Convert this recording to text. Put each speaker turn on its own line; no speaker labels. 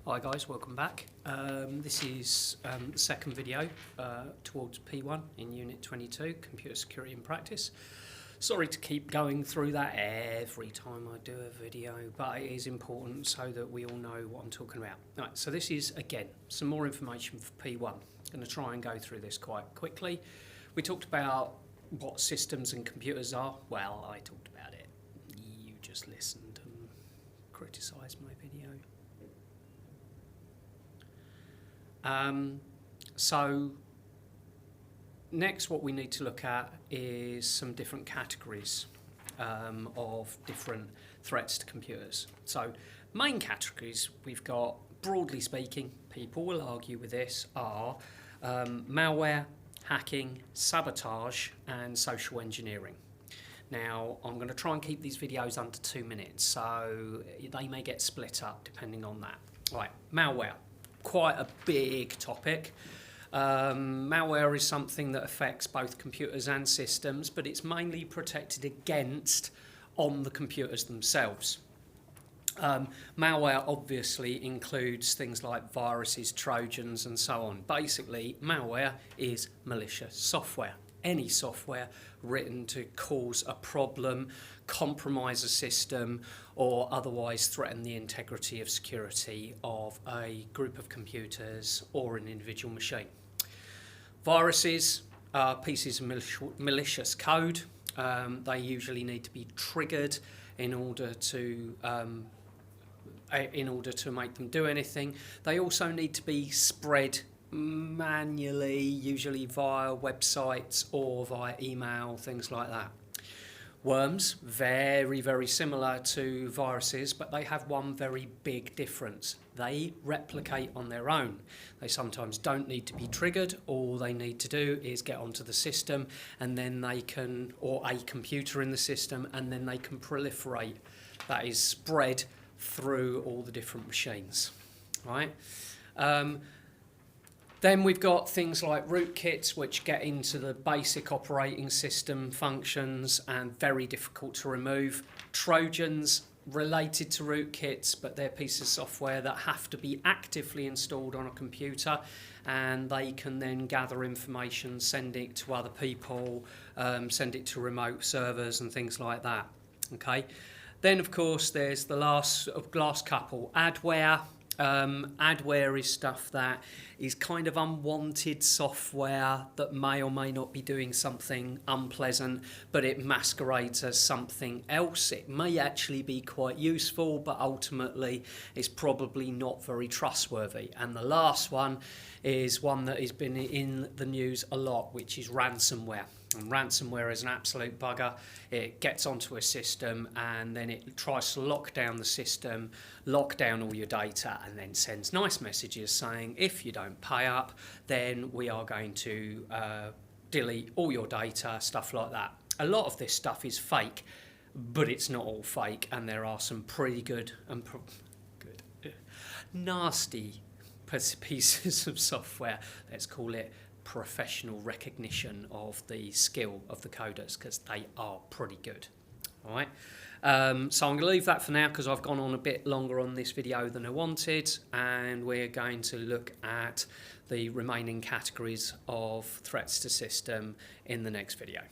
Hi guys, welcome back. This is the second video towards P1 in Unit 22, Computer Security in Practice. Sorry to keep going through that every time I do a video, but it is important so that we all know what I'm talking about. Right, so this is, again, some more information for P1. I'm going to try and go through this quite quickly. We talked about what systems and computers are. Well, I talked about it. You just listened and criticised my video. So next what we need to look at is some different categories of different threats to computers. So main categories we've got, broadly speaking, people will argue with this, are malware, hacking, sabotage and social engineering. Now I'm going to try and keep these videos under 2 minutes, so they may get split up depending on that. Right, malware. Quite a big topic. Malware is something that affects both computers and systems, but it's mainly protected against on the computers themselves. Malware obviously includes things like viruses, trojans and so on. Basically, malware is malicious software. Any software written to cause a problem, compromise a system, or otherwise threaten the integrity of security of a group of computers or an individual machine. Viruses are pieces of malicious code. They usually need to be triggered in order to make them do anything. They also need to be spread manually, usually via websites or via email, things like that. Worms, very, very similar to viruses, but they have one very big difference. They replicate on their own. They sometimes don't need to be triggered. All they need to do is get onto the system and then they can, or a computer in the system, and then they can proliferate. That is spread through all the different machines, right? Then we've got things like rootkits, which get into the basic operating system functions and very difficult to remove. Trojans, related to rootkits, but they're pieces of software that have to be actively installed on a computer, and they can then gather information, send it to other people, send it to remote servers and things like that. Okay. Then, of course, there's the last couple, adware. Adware is stuff that is kind of unwanted software that may or may not be doing something unpleasant, but it masquerades as something else. It may actually be quite useful, but ultimately it's probably not very trustworthy. And the last one is one that has been in the news a lot, which is ransomware. And ransomware is an absolute bugger. It gets onto a system and then it tries to lock down the system, lock down all your data, and then sends nice messages saying, if you don't pay up, then we are going to delete all your data, stuff like that. A lot of this stuff is fake, but it's not all fake, and there are some pretty good and nasty pieces of software, let's call it professional recognition of the skill of the coders, because they are pretty good. All right, so I'm going to leave that for now because I've gone on a bit longer on this video than I wanted, and we're going to look at the remaining categories of threats to system in the next video.